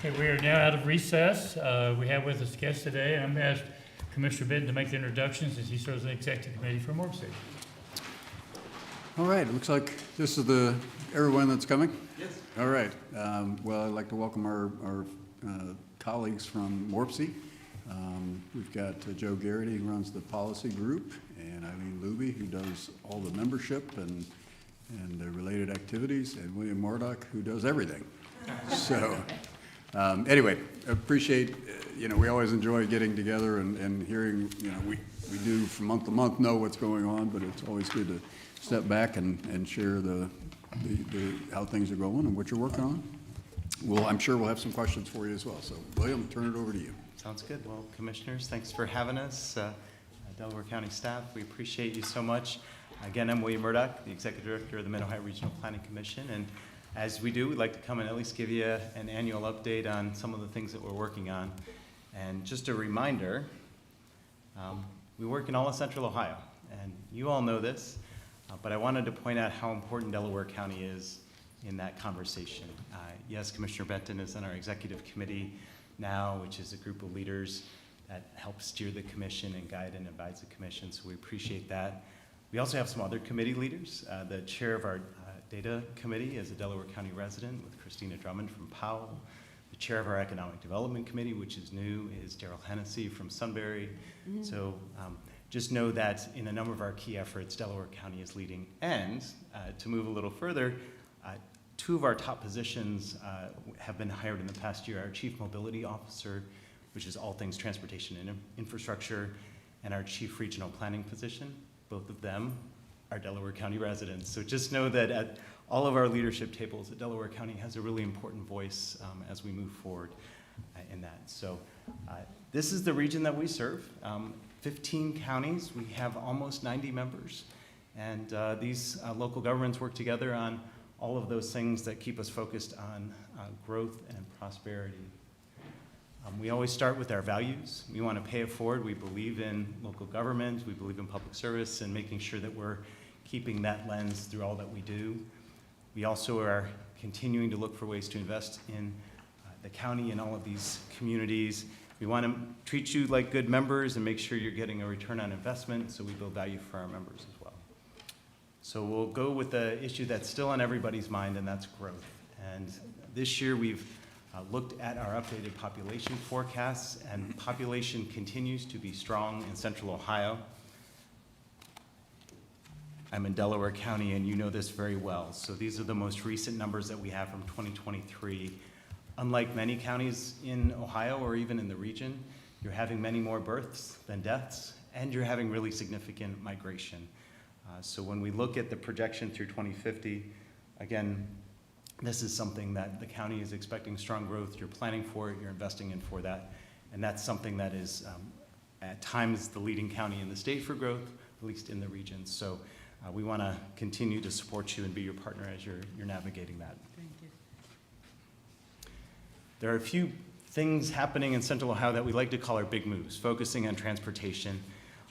Okay, we are now out of recess. We have with us guests today, and I'm going to ask Commissioner Benton to make the introductions as he serves on the executive committee for Morpsey. All right, looks like this is everyone that's coming? Yes. All right, well, I'd like to welcome our colleagues from Morpsey. We've got Joe Garrity, who runs the policy group, and Eileen Luby, who does all the membership and the related activities, and William Murdoch, who does everything. So, anyway, appreciate, we always enjoy getting together and hearing, we do from month to month know what's going on, but it's always good to step back and share how things are going and what you're working on. Well, I'm sure we'll have some questions for you as well. So, William, turn it over to you. Sounds good. Well, commissioners, thanks for having us. Delaware County staff, we appreciate you so much. Again, I'm William Murdoch, the Executive Director of the Mid-Ohio Regional Planning Commission. And as we do, we'd like to come and at least give you an annual update on some of the things that we're working on. And just a reminder, we work in all of Central Ohio. And you all know this, but I wanted to point out how important Delaware County is in that conversation. Yes, Commissioner Benton is on our executive committee now, which is a group of leaders that help steer the commission and guide and advise the commission, so we appreciate that. We also have some other committee leaders. The chair of our data committee is a Delaware County resident with Christina Drummond from Powell. The chair of our economic development committee, which is new, is Daryl Hennessy from Sunbury. Mm-hmm. So just know that in a number of our key efforts, Delaware County is leading. And to move a little further, two of our top positions have been hired in the past year. Our Chief Mobility Officer, which is all things transportation and infrastructure, and our Chief Regional Planning position. Both of them are Delaware County residents. So just know that at all of our leadership tables, that Delaware County has a really important voice as we move forward in that. So this is the region that we serve. 15 counties, we have almost 90 members. And these local governments work together on all of those things that keep us focused on growth and prosperity. We always start with our values. We want to pay it forward. We believe in local government. We believe in public service and making sure that we're keeping that lens through all that we do. We also are continuing to look for ways to invest in the county and all of these communities. We want to treat you like good members and make sure you're getting a return on investment, so we build value for our members as well. So we'll go with the issue that's still on everybody's mind, and that's growth. And this year we've looked at our updated population forecasts, and population continues to be strong in Central Ohio. I'm in Delaware County, and you know this very well. So these are the most recent numbers that we have from 2023. Unlike many counties in Ohio or even in the region, you're having many more births than deaths, and you're having really significant migration. So when we look at the projection through 2050, again, this is something that the county is expecting strong growth. You're planning for it, you're investing in for that, and that's something that is at times the leading county in the state for growth, at least in the region. So we want to continue to support you and be your partner as you're navigating that. Thank you. There are a few things happening in Central Ohio that we like to call our big moves, focusing on transportation.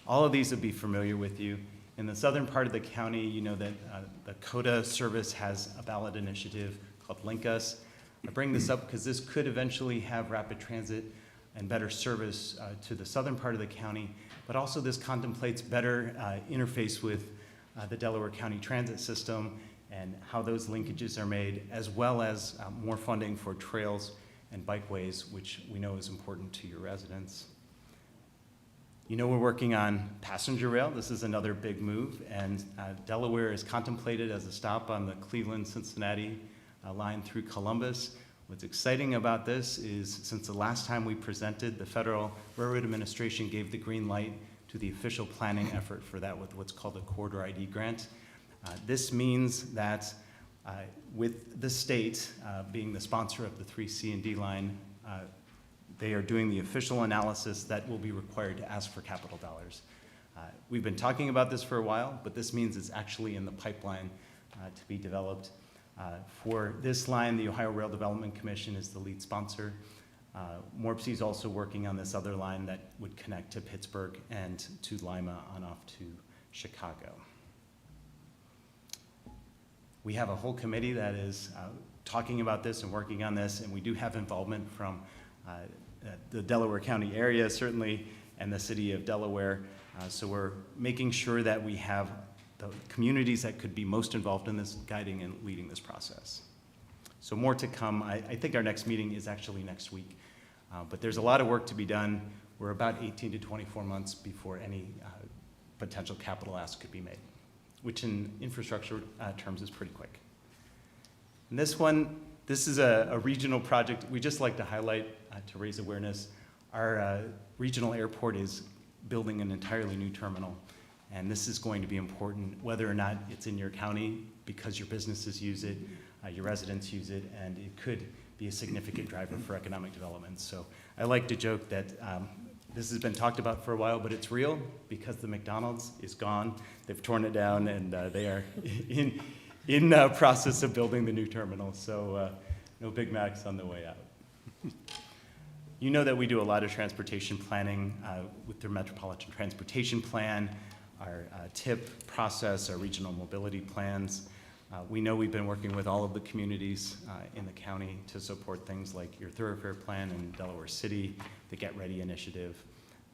All of these will be familiar with you. In the southern part of the county, you know that the CODA service has a ballot initiative called Link Us. I bring this up because this could eventually have rapid transit and better service to the southern part of the county, but also this contemplates better interface with the Delaware County transit system and how those linkages are made, as well as more funding for trails and bikeways, which we know is important to your residents. You know we're working on passenger rail. This is another big move, and Delaware is contemplated as a stop on the Cleveland-Cincinnati line through Columbus. What's exciting about this is since the last time we presented, the Federal Railroad Administration gave the green light to the official planning effort for that with what's called the Corridor ID grant. This means that with the state being the sponsor of the 3C and D line, they are doing the official analysis that will be required to ask for capital dollars. We've been talking about this for a while, but this means it's actually in the pipeline to be developed. For this line, the Ohio Rail Development Commission is the lead sponsor. Morpsey is also working on this other line that would connect to Pittsburgh and to Lima on off to Chicago. We have a whole committee that is talking about this and working on this, and we do have involvement from the Delaware County area, certainly, and the city of Delaware. So we're making sure that we have the communities that could be most involved in this, guiding and leading this process. So more to come. I think our next meeting is actually next week. But there's a lot of work to be done. We're about 18 to 24 months before any potential capital ask could be made, which in infrastructure terms is pretty quick. And this is a regional project we just like to highlight to raise awareness. Our regional airport is building an entirely new terminal, and this is going to be important whether or not it's in your county, because your businesses use it, your residents use it, and it could be a significant driver for economic development. So I like to joke that this has been talked about for a while, but it's real because the McDonald's is gone. They've torn it down, and they are in process of building the new terminal. So no Big Macs on the way out. You know that we do a lot of transportation planning with their Metropolitan Transportation Plan, our TIP process, our regional mobility plans. We know we've been working with all of the communities in the county to support things like your thoroughfare plan in Delaware City, the Get Ready initiative,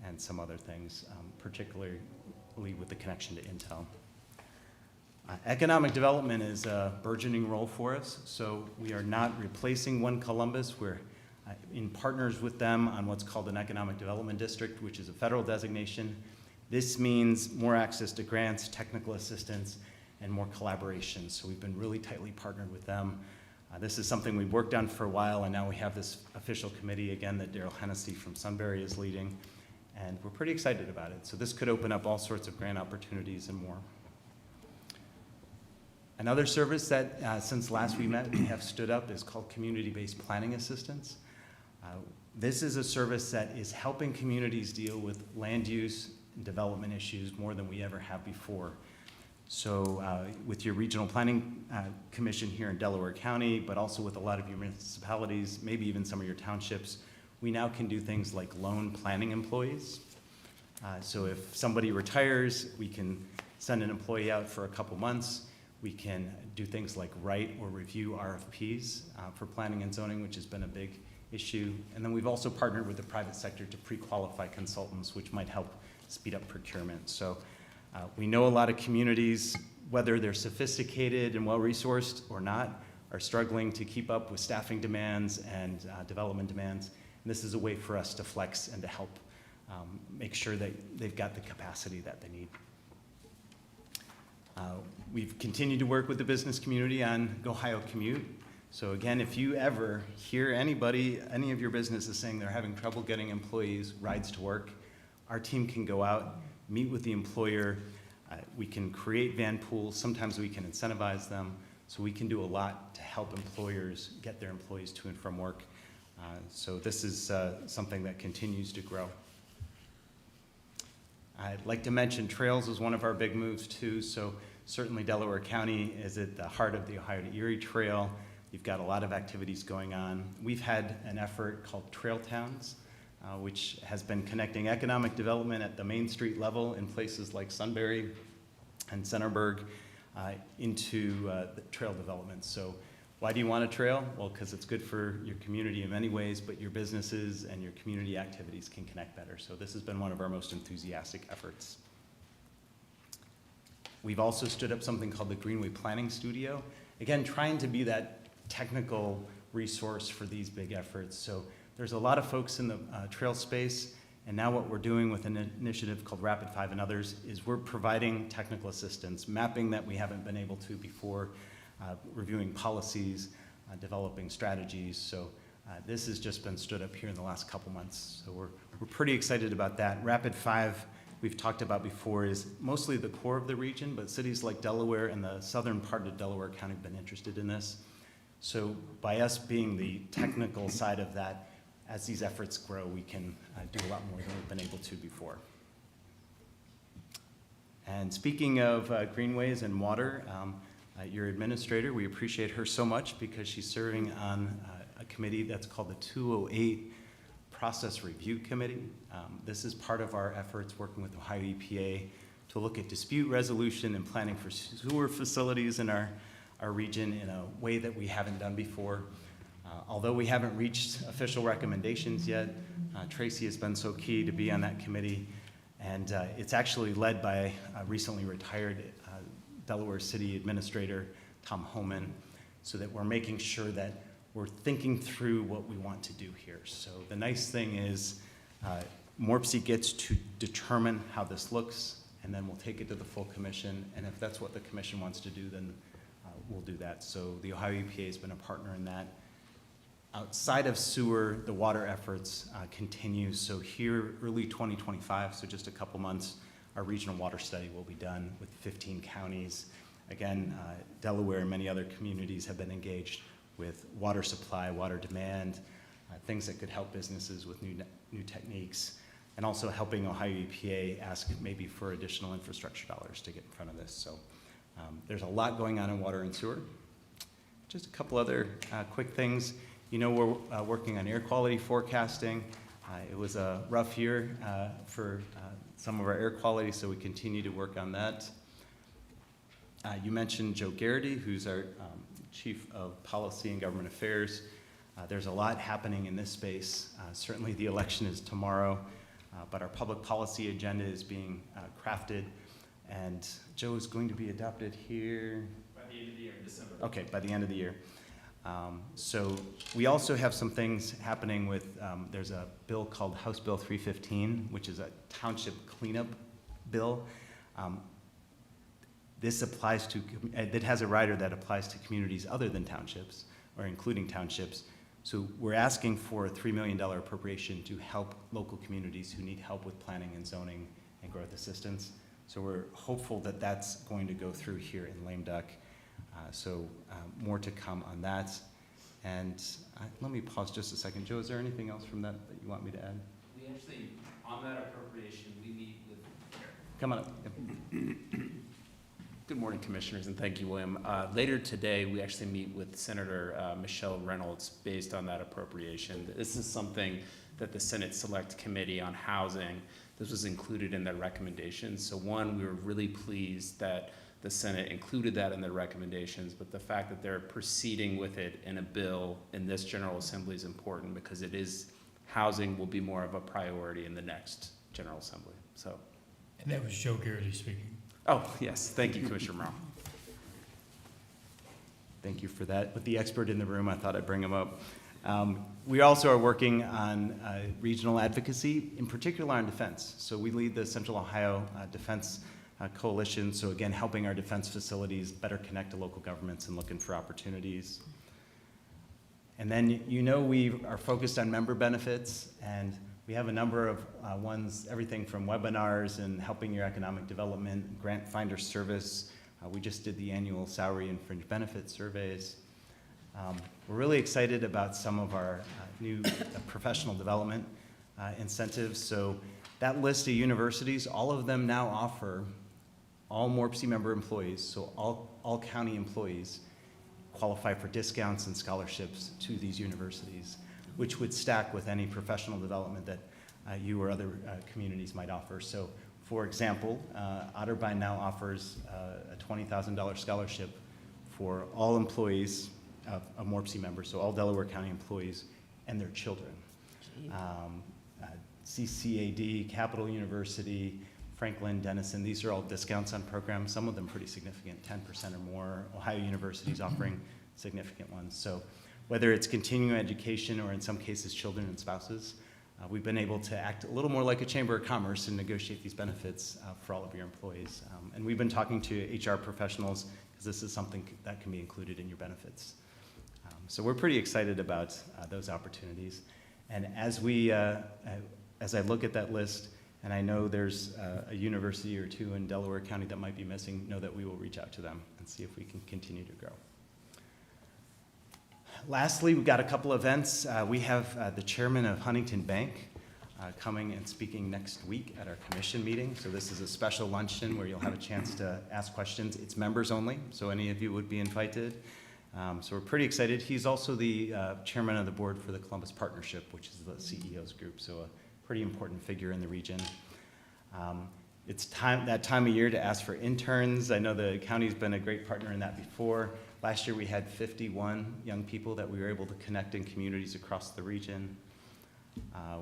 and some other things, particularly with the connection to Intel. Economic development is a burgeoning role for us, so we are not replacing One Columbus. We're in partners with them on what's called an economic development district, which is a federal designation. This means more access to grants, technical assistance, and more collaboration. So we've been really tightly partnered with them. This is something we've worked on for a while, and now we have this official committee, again, that Daryl Hennessy from Sunbury is leading, and we're pretty excited about it. So this could open up all sorts of grant opportunities and more. Another service that, since last we met, we have stood up is called Community-Based Planning Assistance. This is a service that is helping communities deal with land use and development issues more than we ever have before. So with your regional planning commission here in Delaware County, but also with a lot of your municipalities, maybe even some of your townships, we now can do things like loan planning employees. So if somebody retires, we can send an employee out for a couple months. We can do things like write or review RFPs for planning and zoning, which has been a big issue. And then we've also partnered with the private sector to pre-qualify consultants, which might help speed up procurement. So we know a lot of communities, whether they're sophisticated and well-resourced or not, are struggling to keep up with staffing demands and development demands. And this is a way for us to flex and to help make sure that they've got the capacity that they need. We've continued to work with the business community on Go Ohio Commute. So again, if you ever hear anybody, any of your businesses saying they're having trouble getting employees rides to work, our team can go out, meet with the employer. We can create van pools. Sometimes we can incentivize them. So we can do a lot to help employers get their employees to and from work. So this is something that continues to grow. I'd like to mention trails is one of our big moves too. So certainly Delaware County is at the heart of the Ohio to Erie Trail. You've got a lot of activities going on. We've had an effort called Trail Towns, which has been connecting economic development at the Main Street level in places like Sunbury and Centerburg into the trail development. So why do you want a trail? Well, because it's good for your community in many ways, but your businesses and your community activities can connect better. So this has been one of our most enthusiastic efforts. We've also stood up something called the Greenway Planning Studio. Again, trying to be that technical resource for these big efforts. So there's a lot of folks in the trail space, and now what we're doing with an initiative called Rapid 5 and others is we're providing technical assistance, mapping that we haven't been able to before, reviewing policies, developing strategies. So this has just been stood up here in the last couple months. So we're pretty excited about that. Rapid 5, we've talked about before, is mostly the core of the region, but cities like Delaware and the southern part of Delaware County have been interested in this. So by us being the technical side of that, as these efforts grow, we can do a lot more than we've been able to before. And speaking of greenways and water, your administrator, we appreciate her so much because she's serving on a committee that's called the 208 Process Review Committee. This is part of our efforts working with Ohio EPA to look at dispute resolution and planning for sewer facilities in our our region in a way that we haven't done before. Although we haven't reached official recommendations yet, Tracy has been so key to be on that committee, and it's actually led by a recently retired Delaware City Administrator, Tom Homan, so that we're making sure that we're thinking through what we want to do here. So the nice thing is Morpsey gets to determine how this looks, and then we'll take it to the full commission, and if that's what the commission wants to do, then we'll do that. So the Ohio EPA has been a partner in that. Outside of sewer, the water efforts continue. So here, early 2025, so just a couple months, our regional water study will be done with 15 counties. Again, Delaware and many other communities have been engaged with water supply, water demand, things that could help businesses with new techniques, and also helping Ohio EPA ask maybe for additional infrastructure dollars to get in front of this. So there's a lot going on in water and sewer. Just a couple other quick things. You know, we're working on air quality forecasting. It was a rough year for some of our air quality, so we continue to work on that. You mentioned Joe Garrity, who's our Chief of Policy and Government Affairs. There's a lot happening in this space. Certainly the election is tomorrow, but our public policy agenda is being crafted, and Joe is going to be adopted here. By the end of the year, in December. Okay, by the end of the year. So we also have some things happening with, there's a bill called House Bill 315, which is a township cleanup bill. This applies to, it has a rider that applies to communities other than townships, or including townships. So we're asking for a $3 million appropriation to help local communities who need help with planning and zoning and growth assistance. So we're hopeful that that's going to go through here in Lame Duck. So more to come on that. And let me pause just a second. Joe, is there anything else from that you want me to add? We actually, on that appropriation, we meet with. Come on up. Yep. Good morning, Commissioners, and thank you, William. Later today, we actually meet with Senator Michelle Reynolds based on that appropriation. This is something that the Senate Select Committee on Housing, this was included in their recommendations. So one, we were really pleased that the Senate included that in their recommendations, but the fact that they're proceeding with it in a bill in this General Assembly is important because it is, housing will be more of a priority in the next General Assembly, so. And that was Joe Garrity speaking. Oh, yes, thank you, Commissioner Morrow. Thank you for that. With the expert in the room, I thought I'd bring him up. We also are working on regional advocacy, in particular on defense. So we lead the Central Ohio Defense Coalition, so again, helping our defense facilities better connect to local governments and looking for opportunities. And then, you know, we are focused on member benefits, and we have a number of ones, everything from webinars and helping your economic development, grant finder service. We just did the annual salary and fringe benefit surveys. We're really excited about some of our new professional development incentives. So that list of universities, all of them now offer all Morpsey member employees, so all county employees qualify for discounts and scholarships to these universities, which would stack with any professional development that you or other communities might offer. So for example, Otterbein now offers a $20,000 scholarship for all employees of Morpsey members, so all Delaware County employees and their children. CCAD, Capital University, Franklin, Denison, these are all discounts on programs, some of them pretty significant, 10% or more. Ohio University is offering significant ones. So whether it's continuing education or in some cases children and spouses, we've been able to act a little more like a chamber of commerce and negotiate these benefits for all of your employees. And we've been talking to HR professionals because this is something that can be included in your benefits. So we're pretty excited about those opportunities. And as I look at that list, and I know there's a university or two in Delaware County that might be missing, know that we will reach out to them and see if we can continue to grow. Lastly, we've got a couple events. We have the chairman of Huntington Bank coming and speaking next week at our commission meeting. So this is a special luncheon where you'll have a chance to ask questions. It's members only, so any of you would be invited. So we're pretty excited. He's also the chairman of the board for the Columbus Partnership, which is the CEO's group, so a pretty important figure in the region. It's that time of year to ask for interns. I know the county's been a great partner in that before. Last year, we had 51 young people that we were able to connect in communities across the region.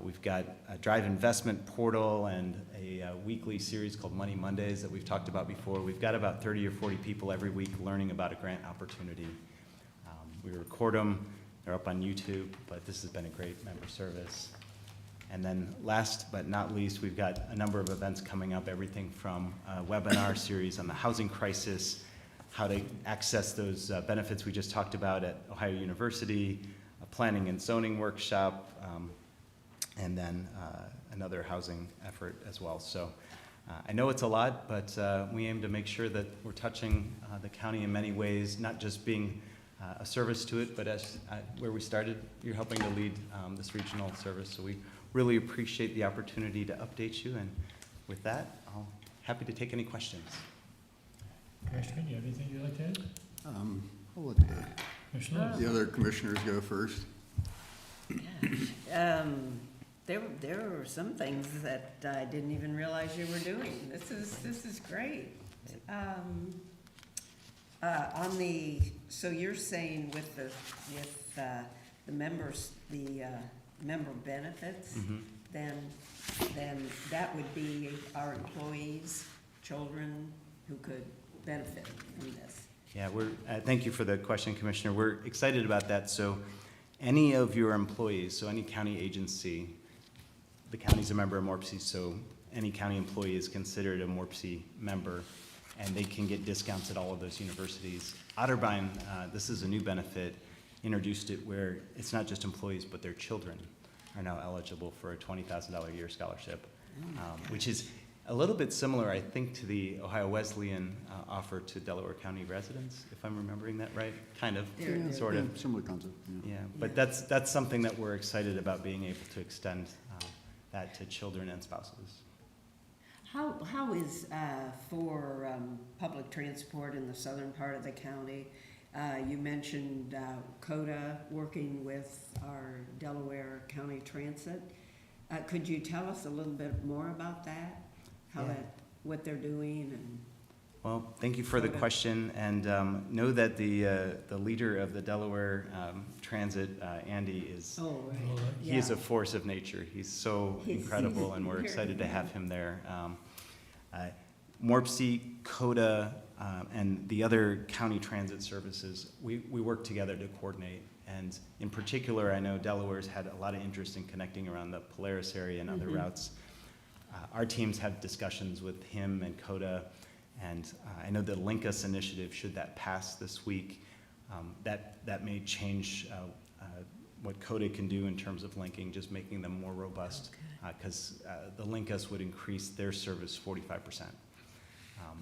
We've got a Drive Investment Portal and a weekly series called Money Mondays that we've talked about before. We've got about 30 or 40 people every week learning about a grant opportunity. We record them, they're up on YouTube, but this has been a great member service. And then last but not least, we've got a number of events coming up, everything from a webinar series on the housing crisis, how to access those benefits we just talked about at Ohio University, a planning and zoning workshop, and then another housing effort as well. So I know it's a lot, but we aim to make sure that we're touching the county in many ways, not just being a service to it, but as where we started, you're helping to lead this regional service. So we really appreciate the opportunity to update you. And with that, I'm happy to take any questions. Commissioner, do you have anything you'd like to add? I'll let Commissioner Lewis? the other commissioners go first. There were some things that I didn't even realize you were doing. This is great. So you're saying with the members, the member benefits, then that would be our employees, children who could benefit from this. Yeah, thank you for the question, Commissioner. We're excited about that. So any of your employees, so any county agency, the county's a member of MORPC, so any county employee is considered a MORPC member, and they can get discounts at all of those universities. Otterbein, this is a new benefit, introduced it where it's not just employees, but their children are now eligible for a $20,000 a year scholarship, which is a little bit similar, I think, to the Ohio Wesleyan offer to Delaware County residents, if I'm remembering that right, kind of, Yeah, sort of. Similar concept, yeah. Yeah, but that's something that we're excited about, being able to extend that to children and spouses. How is for public transport in the southern part of the county? You mentioned CODA working with our Delaware County Transit. Could you tell us a little bit more about that? How Yeah. what they're doing and? Well, thank you for the CODA. question, and know that the leader of the Delaware Transit, Andy, is Oh, right. he is a force of nature. He's so incredible, and we're excited to have him there. MORPC, CODA, and the other county transit services, we work together to coordinate. And in particular, I know Delaware's had a lot of interest in connecting around the Polaris area and other routes. Our teams have discussions with him and CODA, and I know the Link Us initiative, should that pass this week, that may change what CODA can do in terms of linking, just making them more robust, because the Link Us would increase their service 45%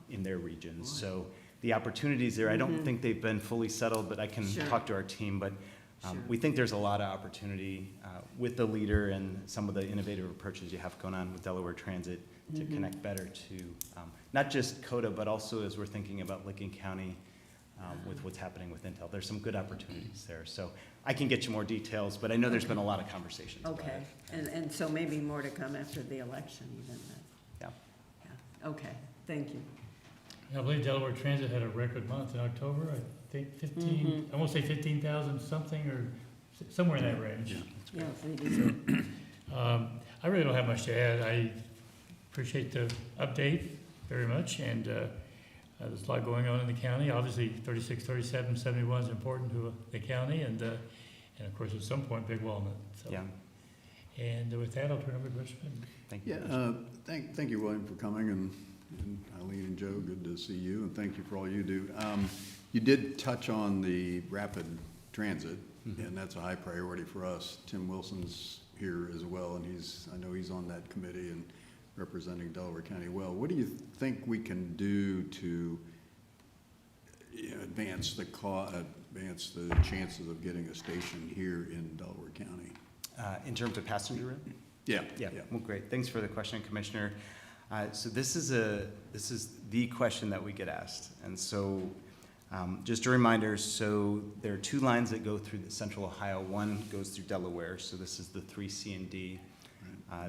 in their regions. So the opportunities there, I don't think they've been fully settled, but I can Sure. talk to our team. But Sure. we think there's a lot of opportunity with the leader and some of the innovative approaches you have going on with Delaware Transit to connect better to not just CODA, but also as we're thinking about Licking County with what's happening with Intel. There's some good opportunities there. So I can get you more details, but I know there's been a lot of conversations about Okay, it. and so maybe more to come after the election even then. Yeah. Yeah. Okay, thank you. I believe Delaware Transit had a record month in October, I think 15, I won't say 15,000 something, or somewhere in that range. Yeah, they do. I really don't have much to add. I appreciate the update very much, and there's a lot going on in the county. Obviously, 36, 37, 71 is important to the county, and of course, at some point, Big Walnut. So. Yeah. And with that, I'll turn over to Commissioner Benton. Thank you. Yeah, thank you, William, for coming, and Eileen and Joe, good to see you, and thank you for all you do. You did touch on the rapid transit, and that's a high priority for us. Tim Wilson's here as well, and I know he's on that committee and representing Delaware County well. What do you think we can do to advance the chances of getting a station here in Delaware County? In terms of passenger rail? Yeah. Well, great. Thanks for the question, Commissioner. So this is the question that we get asked. And so just a reminder, so there are two lines that go through the Central Ohio. One goes through Delaware, so this is the 3C and D.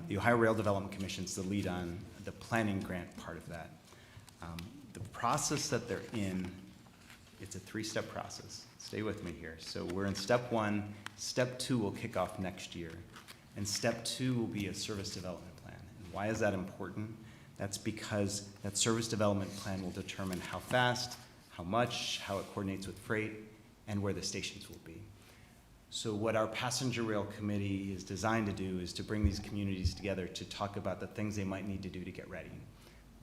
The Ohio Rail Development Commission is the lead on the planning grant part of that. The process that they're in it's a three-step process. Stay with me here. So we're in step one. Step two will kick off next year. And step two will be a service development plan. And why is that important? That's because that service development plan will determine how fast, how much, how it coordinates with freight, and where the stations will be. So what our passenger rail committee is designed to do is to bring these communities together to talk about the things they might need to do to get ready.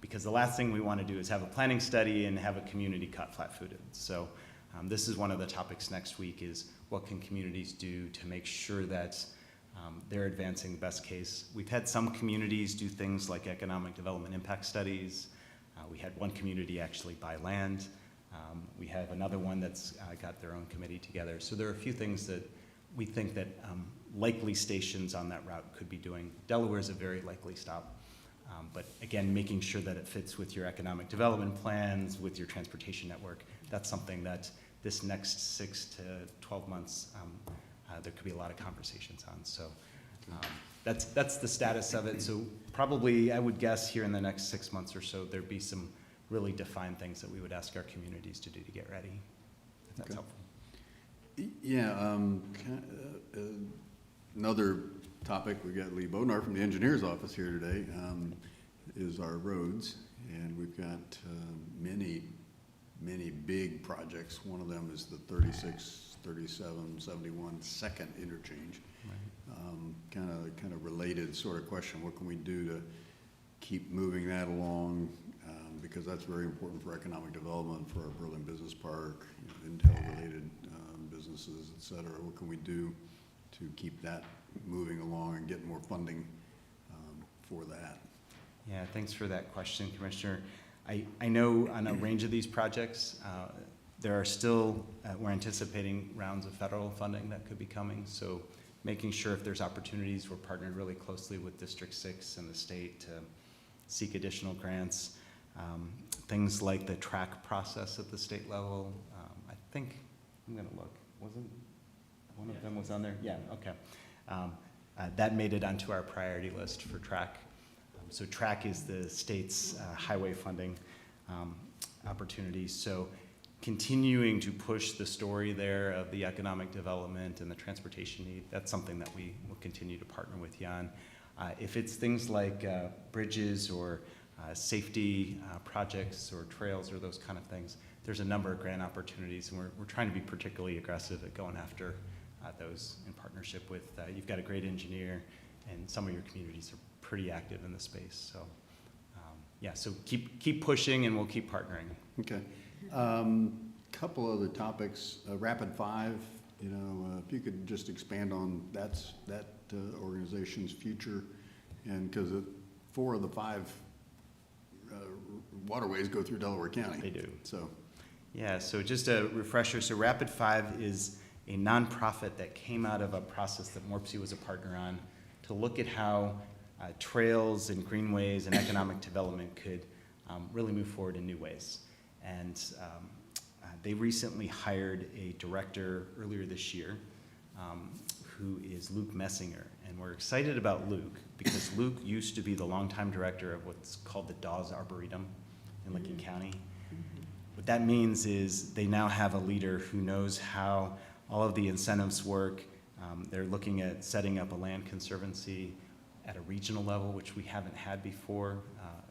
Because the last thing we want to do is have a planning study and have a community caught flat-footed. So this is one of the topics next week is what can communities do to make sure that they're advancing the best case. We've had some communities do things like economic development impact studies. We had one community actually buy land. We have another one that's got their own committee together. So there are a few things that we think that likely stations on that route could be doing. Delaware is a very likely stop. But again, making sure that it fits with your economic development plans, with your transportation network, that's something that this next 6 to 12 months, there could be a lot of conversations on. So that's the status of it. So probably, I would guess here in the next 6 months or so, there'd be some really defined things that we would ask our communities to do to get ready, if that's Okay. helpful. Yeah, another topic, we got Lee Bodnar from the engineer's office here today, is our roads. And we've got many big projects. One of them is the 36, 37, 71 second interchange. Kind of related sort of question. What can we do to keep moving that along? Because that's very important for economic development, for our Berlin Business Park, Intel-related businesses, et cetera. What can we do to keep that moving along and get more funding for that? Yeah, thanks for that question, Commissioner. I know on a range of these projects, there are still, we're anticipating rounds of federal funding that could be coming. So making sure if there's opportunities, we're partnered really closely with District 6 and the state to seek additional grants. Things like the track process at the state level. I think, I'm gonna look, wasn't one of them was on there? Yeah, okay. That made it onto our priority list for track. So track is the state's highway funding opportunities. So continuing to push the story there of the economic development and the transportation need, that's something that we will continue to partner with you on. If it's things like bridges or safety projects or trails or those kind of things, there's a number of grant opportunities, and we're trying to be particularly aggressive at going after those in partnership with, you've got a great engineer, and some of your communities are pretty active in the space. So yeah, so keep pushing and we'll keep partnering. Okay. Couple other topics. Rapid 5, if you could just expand on that organization's future, and because 4 of the 5 waterways go through Delaware County. They do. So. Yeah, so just a refresher. So Rapid 5 is a nonprofit that came out of a process that Morpsey was a partner on to look at how trails and greenways and economic development could really move forward in new ways. And they recently hired a director earlier this year who is Luke Messinger. And we're excited about Luke because Luke used to be the longtime director of what's called the Dawes Arboretum in Lincoln County. What that means is they now have a leader who knows how all of the incentives work. They're looking at setting up a land conservancy at a regional level, which we haven't had before,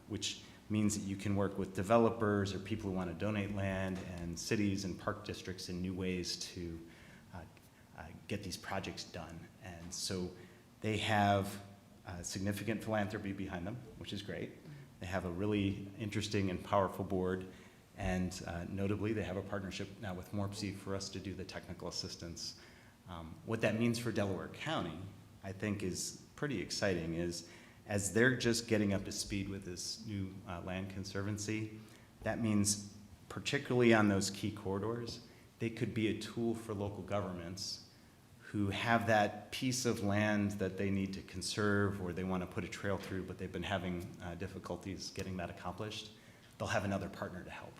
which means that you can work with developers or people who want to donate land and cities and park districts in new ways to get these projects done. And so they have significant philanthropy behind them, which is great. They have a really interesting and powerful board. And notably, they have a partnership now with Morpsey for us to do the technical assistance. What that means for Delaware County, I think, is pretty exciting, is as they're just getting up to speed with this new land conservancy, that means particularly on those key corridors, they could be a tool for local governments who have that piece of land that they need to conserve or they want to put a trail through, but they've been having difficulties getting that accomplished. They'll have another partner to help.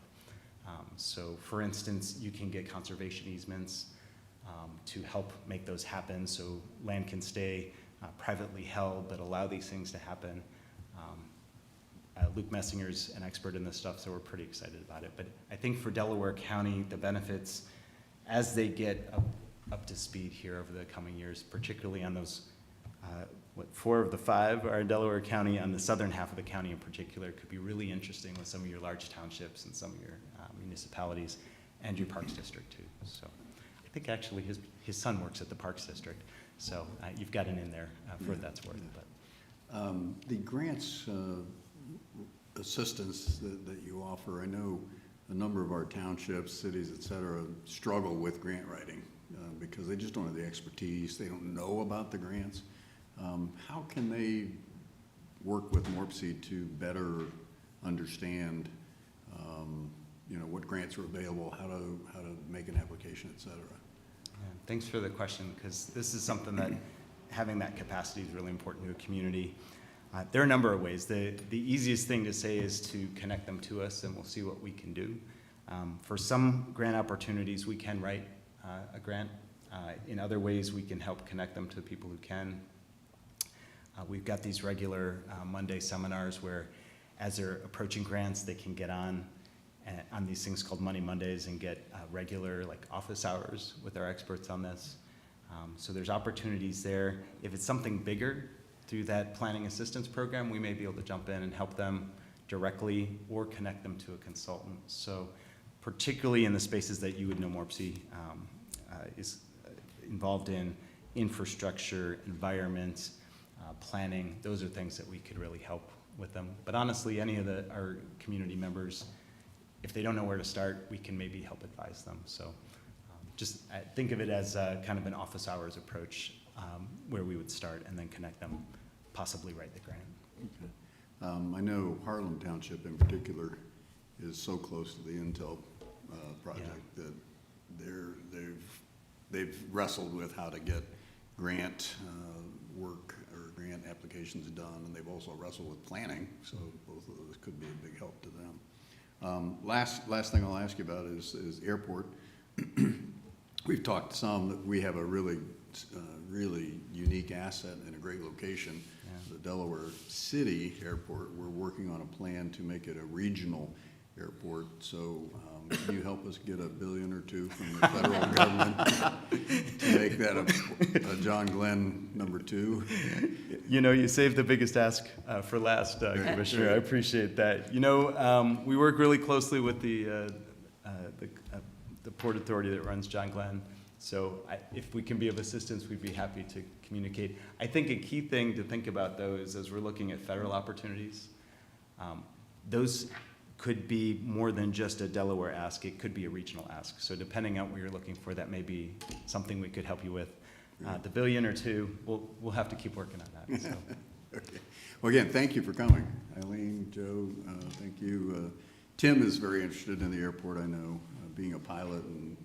So for instance, you can get conservation easements to help make those happen so land can stay privately held but allow these things to happen. Luke Messinger's an expert in this stuff, so we're pretty excited about it. But I think for Delaware County, the benefits, as they get up to speed here over the coming years, particularly on those, 4 of the 5 are in Delaware County, on the southern half of the county in particular, could be really interesting with some of your large townships and some of your municipalities, and your Parks District too. So I think actually his son works at the Parks District, so you've got an in there for what that's worth. But The grants assistance that you offer, I know a number of our townships, cities, et cetera, struggle with grant writing because they just don't have the expertise, they don't know about the grants. How can they work with Morpsey to better understand, what grants are available, how to make an application, et cetera? Yeah, thanks for the question, because this is something that having that capacity is really important to a community. There are a number of ways. The easiest thing to say is to connect them to us, and we'll see what we can do. For some grant opportunities, we can write a grant. In other ways, we can help connect them to people who can. We've got these regular Monday seminars where, as they're approaching grants, they can get on these things called Money Mondays and get regular office hours with our experts on this. So there's opportunities there. If it's something bigger through that planning assistance program, we may be able to jump in and help them directly or connect them to a consultant. So particularly in the spaces that you would know Morpsey is involved in, infrastructure, environment, planning, those are things that we could really help with them. But honestly, any of our community members, if they don't know where to start, we can maybe help advise them. So just think of it as kind of an office hours approach where we would start and then connect them, possibly write the grant. Okay. I know Harlem Township in particular is so close to the Intel project that they've wrestled with how to get grant work or grant applications done, and they've also wrestled with planning, so both of those could be a big help to them. Last thing I'll ask you about is airport. We've talked some that we have a really unique asset in a great location, the Delaware City Airport. We're working on a plan to make it a regional airport. So can you help us get $1 billion or $2 billion from the federal government to make that a John Glenn #2? You saved the biggest ask for last, Commissioner. I appreciate that. We work really closely with the Port Authority that runs John Glenn. So if we can be of assistance, we'd be happy to communicate. I think a key thing to think about, though, is as we're looking at federal opportunities, those could be more than just a Delaware ask. It could be a regional ask. So depending on what you're looking for, that may be something we could help you with. The $1 billion or $2 billion, we'll have to keep working on that. So. Okay. Well, again, thank you for coming. Eileen, Joe, thank you. Tim is very interested in the airport, I know, being a pilot and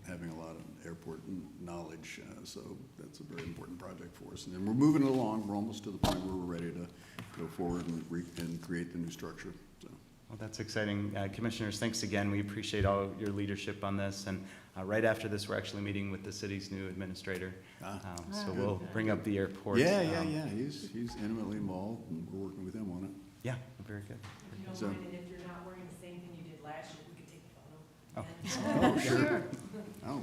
having a lot of airport knowledge. So that's a very important project for us. And then we're moving it along. We're almost to the point where we're ready to go forward and create the new structure. So. Well, that's exciting. Commissioners, thanks again. We appreciate all your leadership on this. And right after this, we're actually meeting with the city's new administrator. So we'll bring up the airport. Yeah. He's intimately involved, and we're working with him on it. Yeah, very good. If you don't So- mind, and if you're not wearing the same thing you did last year, we could take a photo. Oh, sure. Oh,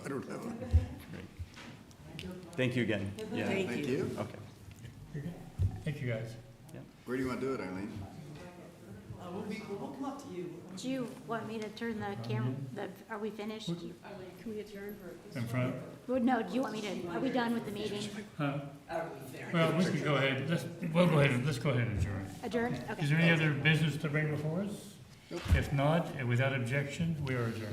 I don't have a. Great. Thank you again. Yeah. Thank you. Okay. Thank you, guys. Where do you want to do it, Eileen? We'll come up to you. Do you want me to turn the camera, are we finished? Can we adjourn for? In front? Well, no, do you want me to, are we done with the meeting? Huh? Well, we can go ahead. Let's go ahead and adjourn. Adjourned? Okay. Is there any other business to bring before us? If not, without objection, we are adjourned.